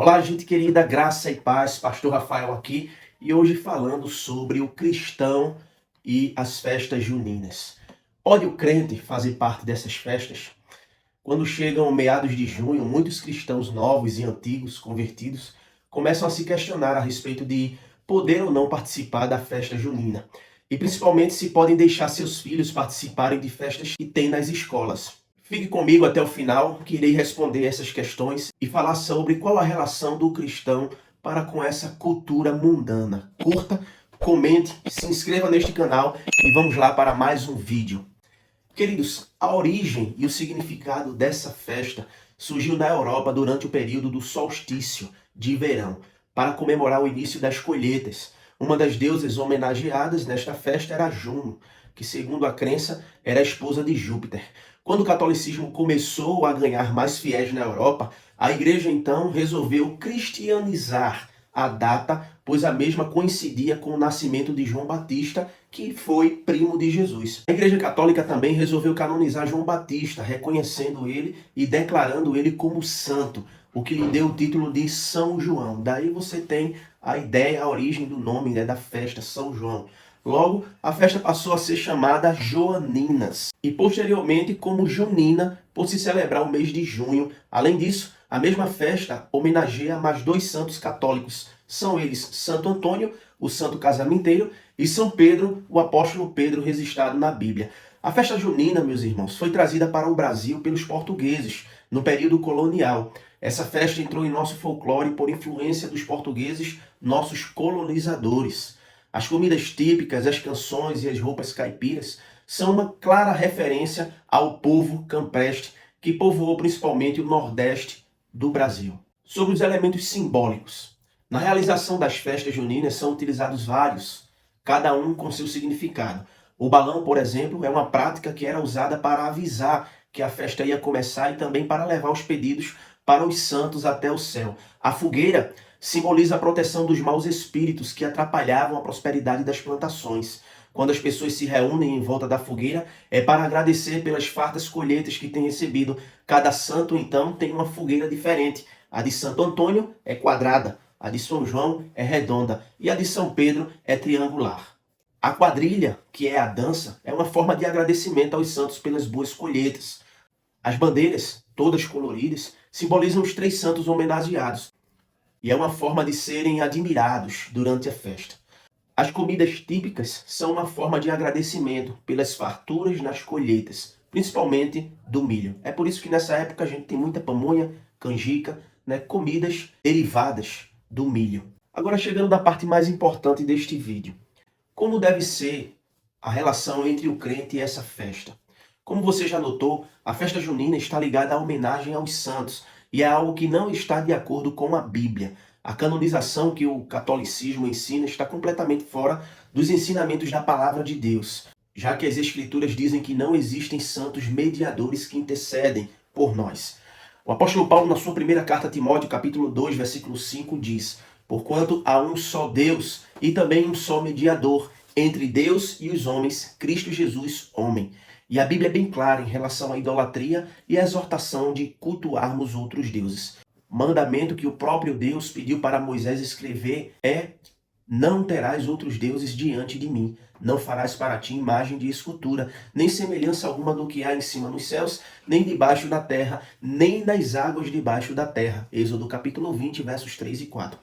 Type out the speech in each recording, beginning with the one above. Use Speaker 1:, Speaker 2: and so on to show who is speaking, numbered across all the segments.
Speaker 1: Olá, gente querida, graça e paz, Pastor Rafael aqui, e hoje falando sobre o cristão e as festas juninas. Pode o crente fazer parte dessas festas? Quando chegam meados de junho, muitos cristãos novos e antigos, convertidos, começam a se questionar a respeito de poder ou não participar da festa junina. E principalmente se podem deixar seus filhos participarem de festas que tem nas escolas. Fique comigo até o final, que irei responder essas questões e falar sobre qual a relação do cristão para com essa cultura mundana. Curta, comente, se inscreva neste canal e vamos lá para mais um vídeo. Queridos, a origem e o significado dessa festa surgiu na Europa durante o período do solstício de verão, para comemorar o início das colheitas. Uma das deusas homenageadas nesta festa era Juno, que segundo a crença era a esposa de Júpiter. Quando o catolicismo começou a ganhar mais fiéis na Europa, a igreja então resolveu cristianizar a data, pois a mesma coincidia com o nascimento de João Batista, que foi primo de Jesus. A Igreja Católica também resolveu canonizar João Batista, reconhecendo ele e declarando ele como santo, o que lhe deu o título de São João. Daí você tem a ideia, a origem do nome, da festa, São João. Logo, a festa passou a ser chamada Joaninas e posteriormente como Junina, por se celebrar o mês de junho. Além disso, a mesma festa homenageia mais dois santos católicos. São eles Santo Antônio, o santo casamenteiro, e São Pedro, o apóstolo Pedro registrado na Bíblia. A festa junina, meus irmãos, foi trazida para o Brasil pelos portugueses no período colonial. Essa festa entrou em nosso folclore por influência dos portugueses, nossos colonizadores. As comidas típicas, as canções e as roupas caipiras são uma clara referência ao povo campestre que povoou principalmente o Nordeste do Brasil. Sobre os elementos simbólicos. Na realização das festas juninas são utilizados vários, cada um com seu significado. O balão, por exemplo, é uma prática que era usada para avisar que a festa ia começar e também para levar os pedidos para os santos até o céu. A fogueira simboliza a proteção dos maus espíritos que atrapalhavam a prosperidade das plantações. Quando as pessoas se reúnem em volta da fogueira, é para agradecer pelas fartas colheitas que têm recebido. Cada santo, então, tem uma fogueira diferente. A de Santo Antônio é quadrada, a de São João é redonda e a de São Pedro é triangular. A quadrilha, que é a dança, é uma forma de agradecimento aos santos pelas boas colheitas. As bandeiras, todas coloridas, simbolizam os três santos homenageados e é uma forma de serem admirados durante a festa. As comidas típicas são uma forma de agradecimento pelas farturas nas colheitas, principalmente do milho. É por isso que nessa época a gente tem muita pamonha, canjica, comidas derivadas do milho. Agora chegando na parte mais importante deste vídeo. Como deve ser a relação entre o crente e essa festa? Como você já notou, a festa junina está ligada à homenagem aos santos e é algo que não está de acordo com a Bíblia. A canonização que o catolicismo ensina está completamente fora dos ensinamentos da palavra de Deus, já que as escrituras dizem que não existem santos mediadores que intercedem por nós. O apóstolo Paulo, na sua primeira carta a Timóteo, capítulo 2, versículo 5, diz: porquanto há um só Deus e também um só mediador entre Deus e os homens, Cristo Jesus, homem. E a Bíblia é bem clara em relação à idolatria e à exortação de cultuarmos outros deuses. O mandamento que o próprio Deus pediu para Moisés escrever é: não terás outros deuses diante de mim. Não farás para ti imagem de escultura, nem semelhança alguma do que há em cima nos céus, nem debaixo da terra, nem nas águas debaixo da terra. Êxodo capítulo 20, versos 3 e 4.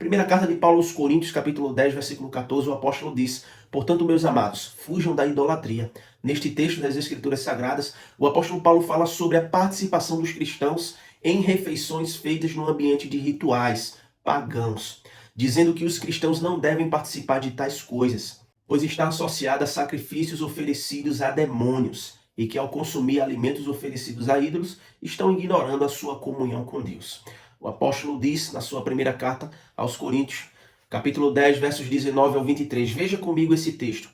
Speaker 1: Primeira carta de Paulo aos Coríntios, capítulo 10, versículo 14, o apóstolo diz: portanto, meus amados, fujam da idolatria. Neste texto das Escrituras Sagradas, o apóstolo Paulo fala sobre a participação dos cristãos em refeições feitas no ambiente de rituais pagãos, dizendo que os cristãos não devem participar de tais coisas, pois está associada a sacrifícios oferecidos a demônios, e que ao consumir alimentos oferecidos a ídolos, estão ignorando a sua comunhão com Deus. O apóstolo diz na sua primeira carta aos Coríntios, capítulo 10, versos 19 ao 23. Veja comigo esse texto.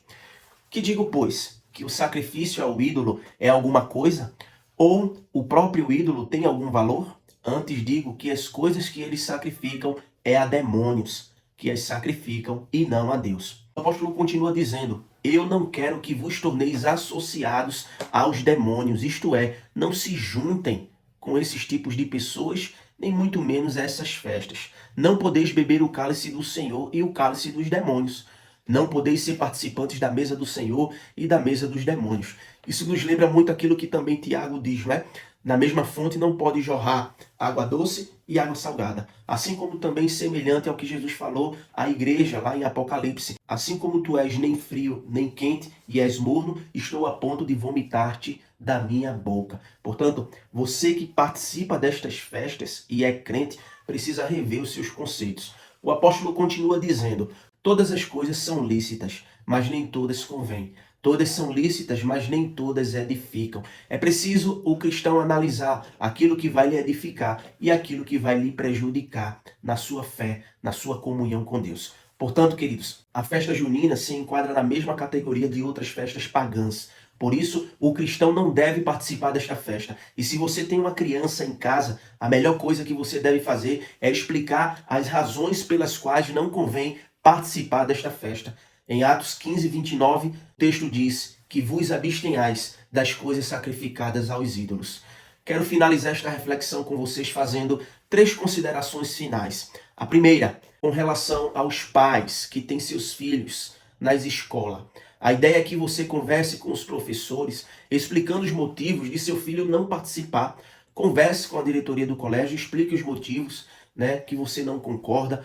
Speaker 1: Que digo, pois, que o sacrifício ao ídolo é alguma coisa? Ou o próprio ídolo tem algum valor? Antes digo que as coisas que eles sacrificam é a demônios, que as sacrificam e não a Deus. O apóstolo continua dizendo: eu não quero que vos torneis associados aos demônios, isto é, não se juntem com esses tipos de pessoas nem muito menos essas festas. Não podeis beber o cálice do Senhor e o cálice dos demônios. Não podeis ser participantes da mesa do Senhor e da mesa dos demônios. Isso nos lembra muito aquilo que também Tiago diz, né? Na mesma fonte não pode jorrar água doce e água salgada. Assim como também semelhante ao que Jesus falou à igreja lá em Apocalipse. Assim como tu és nem frio nem quente e és morno, estou a ponto de vomitar-te da minha boca. Portanto, você que participa destas festas e é crente, precisa rever os seus conceitos. O apóstolo continua dizendo: todas as coisas são lícitas, mas nem todas convêm. Todas são lícitas, mas nem todas edificam. É preciso o cristão analisar aquilo que vai lhe edificar e aquilo que vai lhe prejudicar na sua fé, na sua comunhão com Deus. Portanto, queridos, a festa junina se enquadra na mesma categoria de outras festas pagãs. Por isso, o cristão não deve participar desta festa. E se você tem uma criança em casa, a melhor coisa que você deve fazer é explicar as razões pelas quais não convém participar desta festa. Em Atos 15, 29, o texto diz que vos abstenhais das coisas sacrificadas aos ídolos. Quero finalizar esta reflexão com vocês fazendo 3 considerações finais. A primeira, com relação aos pais que têm seus filhos nas escolas. A ideia é que você converse com os professores, explicando os motivos de seu filho não participar. Converse com a diretoria do colégio, explique os motivos, né, que você não concorda.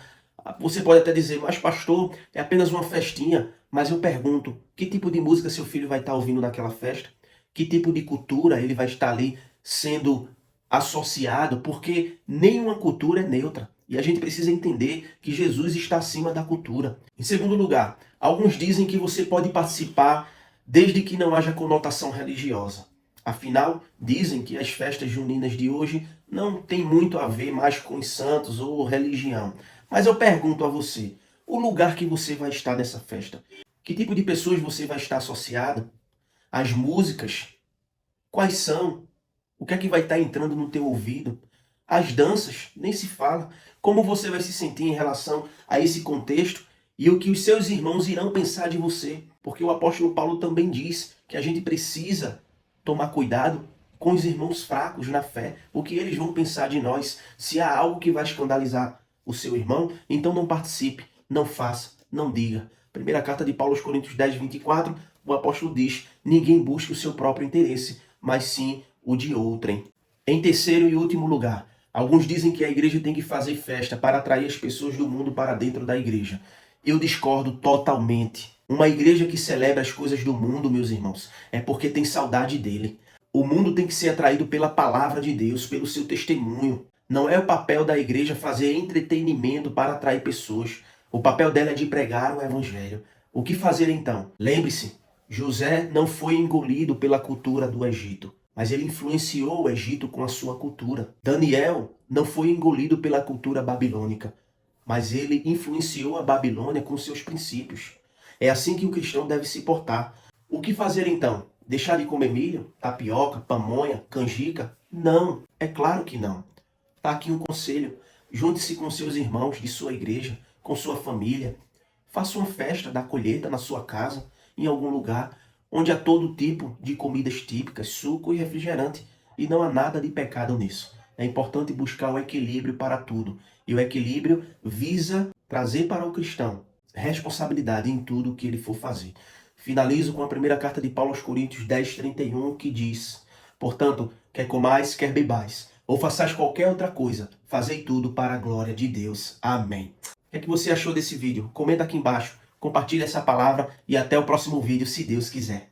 Speaker 1: Você pode até dizer: mas pastor, é apenas uma festinha. Mas eu pergunto, que tipo de música seu filho vai estar ouvindo naquela festa? Que tipo de cultura ele vai estar ali sendo associado? Porque nenhuma cultura é neutra. E a gente precisa entender que Jesus está acima da cultura. Em segundo lugar, alguns dizem que você pode participar desde que não haja conotação religiosa. Afinal, dizem que as festas juninas de hoje não têm muito a ver mais com os santos ou religião. Mas eu pergunto a você, o lugar que você vai estar nessa festa? Que tipo de pessoas você vai estar associado? As músicas? Quais são? O que é que vai estar entrando no teu ouvido? As danças? Nem se fala. Como você vai se sentir em relação a esse contexto e o que os seus irmãos irão pensar de você? Porque o apóstolo Paulo também diz que a gente precisa tomar cuidado com os irmãos fracos na fé, o que eles vão pensar de nós. Se há algo que vai escandalizar o seu irmão, então não participe, não faça, não diga. Primeira carta de Paulo aos Coríntios 10, 24, o apóstolo diz: ninguém busca o seu próprio interesse, mas sim o de outrem. Em terceiro e último lugar, alguns dizem que a igreja tem que fazer festa para atrair as pessoas do mundo para dentro da igreja. Eu discordo totalmente. Uma igreja que celebra as coisas do mundo, meus irmãos, é porque tem saudade dele. O mundo tem que ser atraído pela palavra de Deus, pelo seu testemunho. Não é o papel da igreja fazer entretenimento para atrair pessoas. O papel dela é de pregar o evangelho. O que fazer então? Lembre-se, José não foi engolido pela cultura do Egito, mas ele influenciou o Egito com a sua cultura. Daniel não foi engolido pela cultura babilônica, mas ele influenciou a Babilônia com seus princípios. É assim que o cristão deve se portar. O que fazer então? Deixar de comer milho, tapioca, pamonha, canjica? Não, é claro que não. Está aqui um conselho: junte-se com seus irmãos de sua igreja, com sua família. Faça uma festa da colheita na sua casa, em algum lugar, onde há todo tipo de comidas típicas, suco e refrigerante. E não há nada de pecado nisso. É importante buscar o equilíbrio para tudo. E o equilíbrio visa trazer para o cristão responsabilidade em tudo o que ele for fazer. Finalizo com a primeira carta de Paulo aos Coríntios 10:31, que diz: portanto, quer comais, quer bebais, ou façais qualquer outra coisa, fazei tudo para a glória de Deus. Amém. O que é que você achou desse vídeo? Comenta aqui embaixo, compartilhe essa palavra e até o próximo vídeo, se Deus quiser.